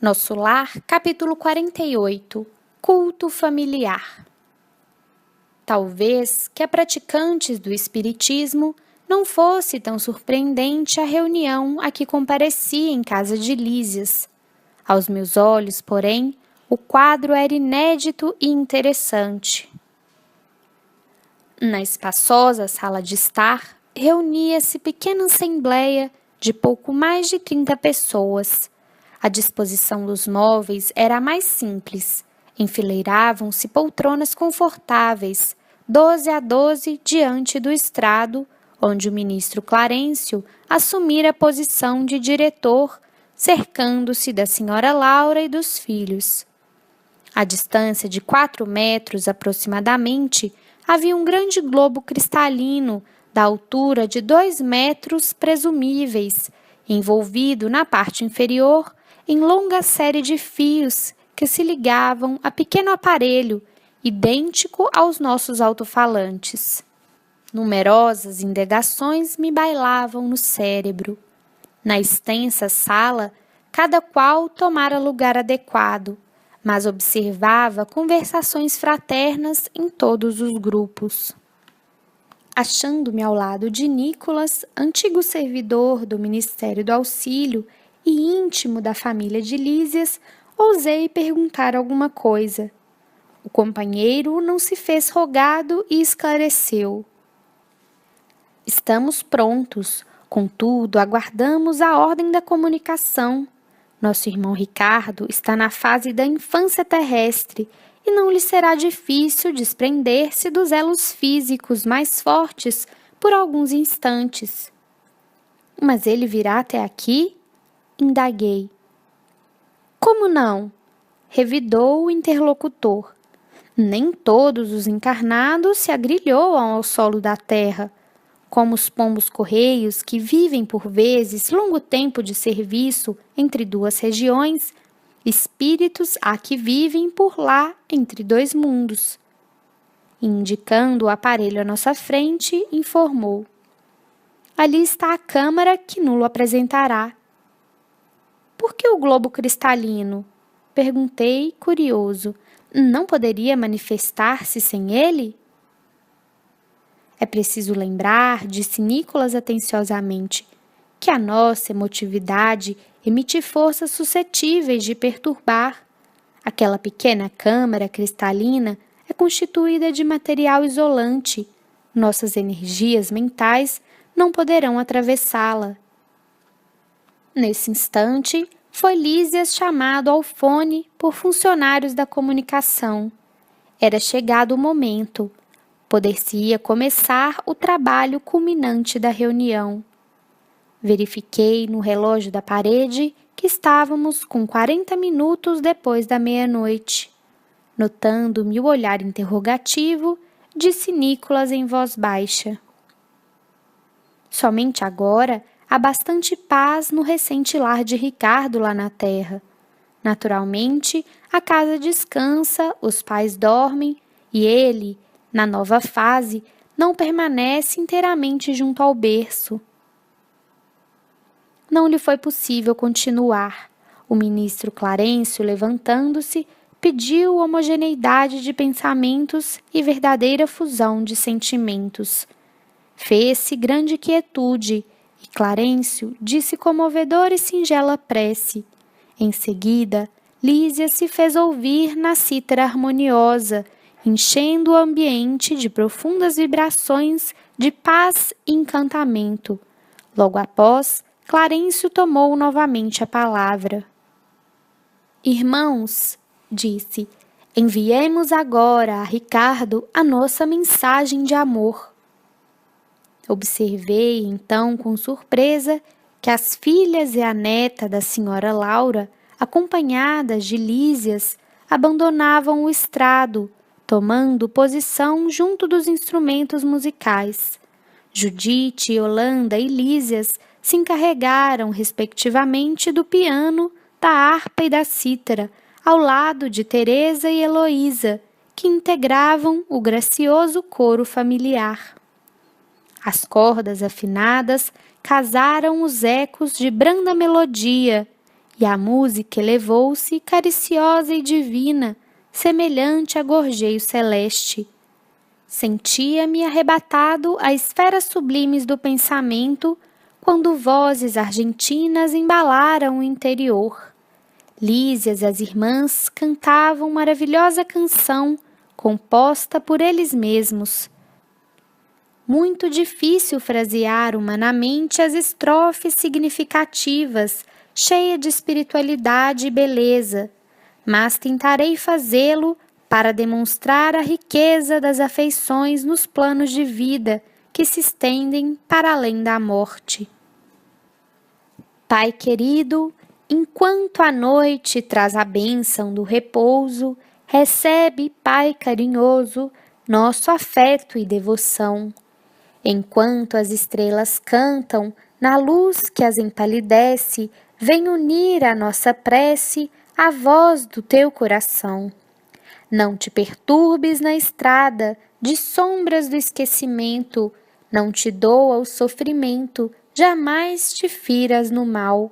Nosso Lar, capítulo 48, Culto familiar. Talvez que a praticantes do espiritismo não fosse tão surpreendente a reunião a que compareci em casa de Lísias. Aos meus olhos, porém, o quadro era inédito e interessante. Na espaçosa sala de estar, reunia-se pequena assembleia de pouco mais de 30 pessoas. A disposição dos móveis era a mais simples. Enfileiravam-se poltronas confortáveis, 12 a 12 diante do estrado, onde o ministro Clarencio assumira a posição de diretor, cercando-se da senhora Laura e dos filhos. À distância de 4 metros aproximadamente, havia um grande globo cristalino, da altura de 2 metros presumíveis, envolvido na parte inferior em longa série de fios que se ligavam a pequeno aparelho, idêntico aos nossos alto-falantes. Numerosas indagações me bailavam no cérebro. Na extensa sala, cada qual tomara lugar adequado, mas observava conversações fraternas em todos os grupos. Achando-me ao lado de Nicolas, antigo servidor do Ministério do Auxílio e íntimo da família de Lísias, ousei perguntar alguma coisa. O companheiro não se fez rogado e esclareceu. Estamos prontos, contudo, aguardamos a ordem da comunicação. Nosso irmão Ricardo está na fase da infância terrestre e não lhe será difícil desprender-se dos elos físicos mais fortes por alguns instantes. Mas ele virá até aqui? Indaguei. Como não? Revidou o interlocutor. Nem todos os encarnados se agrilhoam ao solo da terra, como os pombos-correios que vivem por vezes longo tempo de serviço entre duas regiões, espíritos há que vivem por lá entre dois mundos. Indicando o aparelho à nossa frente, informou. Ali está a câmara que nulo apresentará. Por que o globo cristalino? Perguntei, curioso. Não poderia manifestar-se sem ele? É preciso lembrar, disse Nicolas atenciosamente, que a nossa emotividade emite forças suscetíveis de perturbar. Aquela pequena câmara cristalina é constituída de material isolante. Nossas energias mentais não poderão atravessá-la. Nesse instante, foi Lísias chamado ao fone por funcionários da comunicação. Era chegado o momento. Poder-se-ia começar o trabalho culminante da reunião. Verifiquei no relógio da parede que estávamos com 40 minutos depois da meia-noite. Notando-me o olhar interrogativo, disse Nicolas em voz baixa. Somente agora há bastante paz no recente lar de Ricardo lá na terra. Naturalmente, a casa descansa, os pais dormem e ele, na nova fase, não permanece inteiramente junto ao berço. Não lhe foi possível continuar. O ministro Clarencio, levantando-se, pediu homogeneidade de pensamentos e verdadeira fusão de sentimentos. Fez-se grande quietude e Clarencio disse comovedora e singela prece. Em seguida, Lísia se fez ouvir na cítara harmoniosa, enchendo o ambiente de profundas vibrações de paz e encantamento. Logo após, Clarencio tomou novamente a palavra. Irmãos, disse, enviemos agora a Ricardo a nossa mensagem de amor. Observei, então, com surpresa, que as filhas e a neta da senhora Laura, acompanhadas de Lísias, abandonavam o estrado, tomando posição junto dos instrumentos musicais. Judite, Yolanda e Lísias se encarregaram, respectivamente, do piano, da harpa e da cítara, ao lado de Teresa e Heloísa, que integravam o gracioso coro familiar. As cordas afinadas casaram os ecos de branda melodia e a música elevou-se cariciosa e divina, semelhante a gorjeio celeste. Sentia-me arrebatado a esferas sublimes do pensamento, quando vozes argentinas embalaram o interior. Lísias e as irmãs cantavam maravilhosa canção, composta por eles mesmos. Muito difícil frasear humanamente as estrofes significativas, cheia de espiritualidade e beleza, mas tentarei fazê-lo para demonstrar a riqueza das afeições nos planos de vida que se estendem para além da morte. Pai querido, enquanto a noite traz a bênção do repouso, recebe, Pai carinhoso, nosso afeto e devoção. Enquanto as estrelas cantam, na luz que as empalidece, vem unir à nossa prece a voz do teu coração. Não te perturbes na estrada de sombras do esquecimento, não te doa o sofrimento, jamais te firas no mal.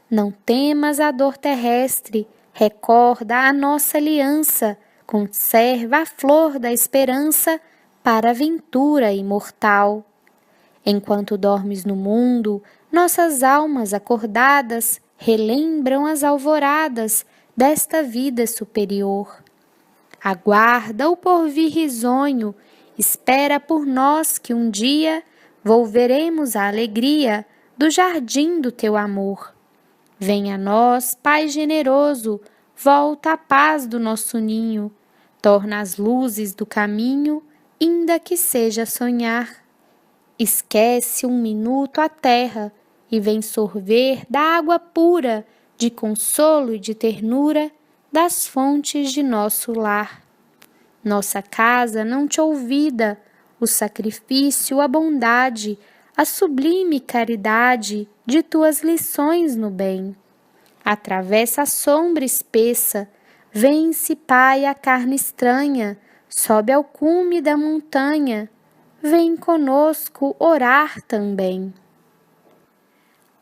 Não temas a dor terrestre, recorda a nossa aliança, conserva a flor da esperança para a aventura imortal. Enquanto dormes no mundo, nossas almas acordadas relembram as alvoradas desta vida superior. Aguarda o porvir risonho, espera por nós que um dia volveremos a alegria do jardim do teu amor. Venha a nós, Pai generoso, volta a paz do nosso ninho, torna as luzes do caminho, ainda que seja sonhar. Esquece um minuto a terra e vem sorver da água pura, de consolo e de ternura, das fontes de nosso lar. Nossa casa não te olvida, o sacrifício, a bondade, a sublime caridade de tuas lições no bem. Atravessa a sombra espessa, vence, Pai, a carne estranha, sobe ao cume da montanha, vem conosco orar também.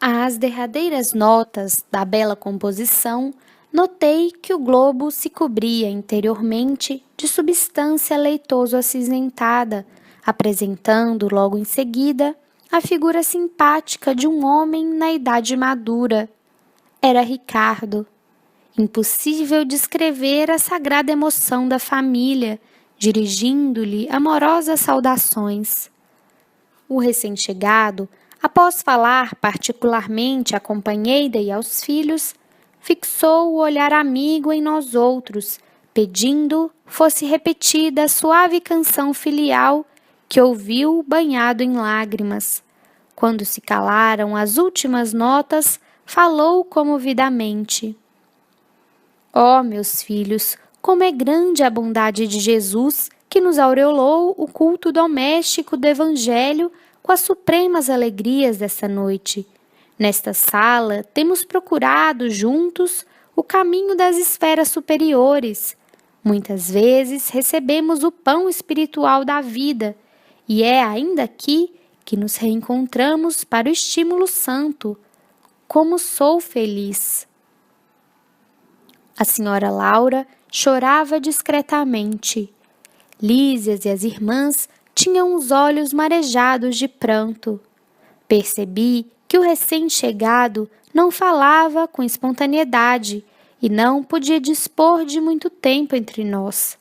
Às derradeiras notas da bela composição, notei que o globo se cobria interiormente de substância leitoso-acinzentada, apresentando logo em seguida a figura simpática de um homem na idade madura. Era Ricardo. Impossível descrever a sagrada emoção da família, dirigindo-lhe amorosas saudações. O recém-chegado, após falar particularmente à companheira e aos filhos, fixou o olhar amigo em nós outros, pedindo fosse repetida a suave canção filial que ouviu banhado em lágrimas. Quando se calaram as últimas notas, falou comovidamente: Ó, meus filhos, como é grande a bondade de Jesus, que nos aureolou o culto doméstico do Evangelho com as supremas alegrias desta noite. Nesta sala, temos procurado juntos o caminho das esferas superiores. Muitas vezes recebemos o pão espiritual da vida, e é ainda aqui que nos reencontramos para o estímulo santo. Como sou feliz! A senhora Laura chorava discretamente. Lísias e as irmãs tinham os olhos marejados de pranto. Percebi que o recém-chegado não falava com espontaneidade e não podia dispor de muito tempo entre nós.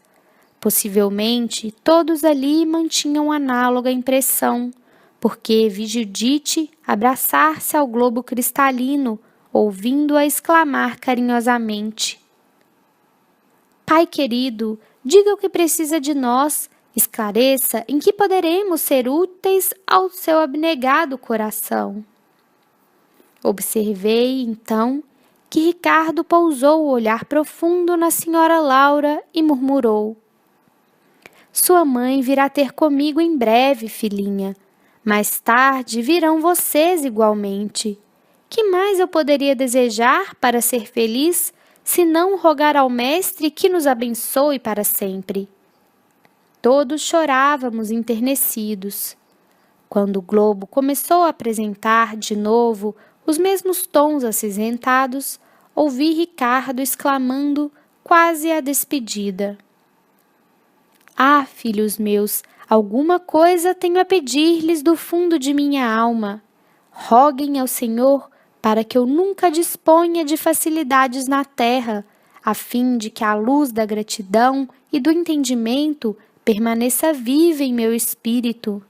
Possivelmente, todos ali mantinham análoga impressão, porque vi Judite abraçar-se ao globo cristalino, ouvindo-a exclamar carinhosamente: Pai querido, diga o que precisa de nós, esclareça em que poderemos ser úteis ao seu abnegado coração. Observei, então, que Ricardo pousou o olhar profundo na senhora Laura e murmurou: Sua mãe virá ter comigo em breve, filhinha. Mais tarde virão vocês igualmente. Que mais eu poderia desejar para ser feliz, se não rogar ao Mestre que nos abençoe para sempre? Todos chorávamos enternecidos. Quando o globo começou a apresentar de novo os mesmos tons acinzentados, ouvi Ricardo exclamando, quase à despedida: Ah, filhos meus, alguma coisa tenho a pedir-lhes do fundo de minha alma. Roguem ao Senhor para que eu nunca disponha de facilidades na terra, a fim de que a luz da gratidão e do entendimento permaneça viva em meu espírito.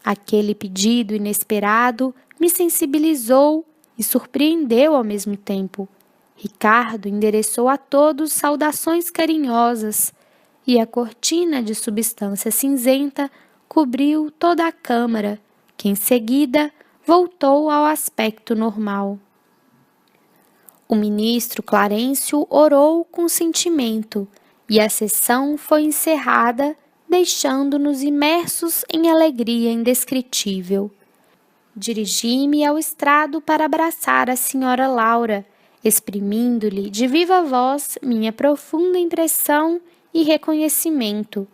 Aquele pedido inesperado me sensibilizou e surpreendeu ao mesmo tempo. Ricardo endereçou a todos saudações carinhosas, e a cortina de substância cinzenta cobriu toda a câmara, que em seguida voltou ao aspecto normal. O ministro Clarencio orou com sentimento, e a sessão foi encerrada, deixando-nos imersos em alegria indescritível. Dirigi-me ao estrado para abraçar a senhora Laura, exprimindo-lhe de viva voz minha profunda impressão e reconhecimento,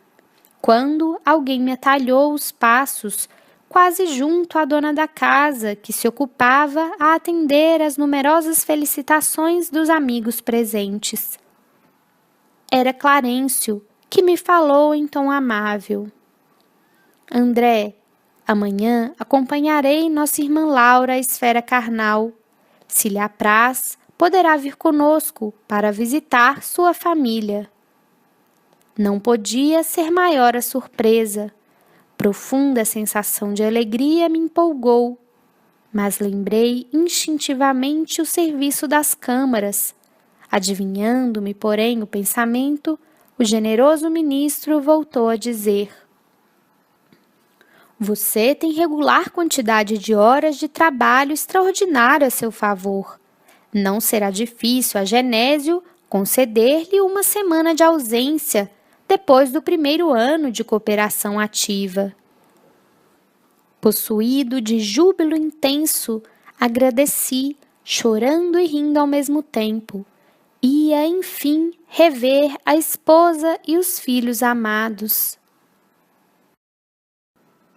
quando alguém me atalhou os passos, quase junto à dona da casa, que se ocupava a atender às numerosas felicitações dos amigos presentes. Era Clarencio, que me falou em tom amável: André, amanhã acompanharei nossa irmã Laura à esfera carnal. Se lhe apraz, poderá vir conosco para visitar sua família. Não podia ser maior a surpresa. Profunda sensação de alegria me empolgou, mas lembrei instintivamente o serviço das câmaras. Adivinhando-me, porém, o pensamento, o generoso ministro voltou a dizer: Você tem regular quantidade de horas de trabalho extraordinário a seu favor. Não será difícil a Genésio conceder-lhe uma semana de ausência depois do primeiro ano de cooperação ativa. Possuído de júbilo intenso, agradeci, chorando e rindo ao mesmo tempo. Ia, enfim, rever a esposa e os filhos amados.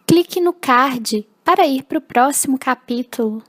Clique no card para ir para o próximo capítulo.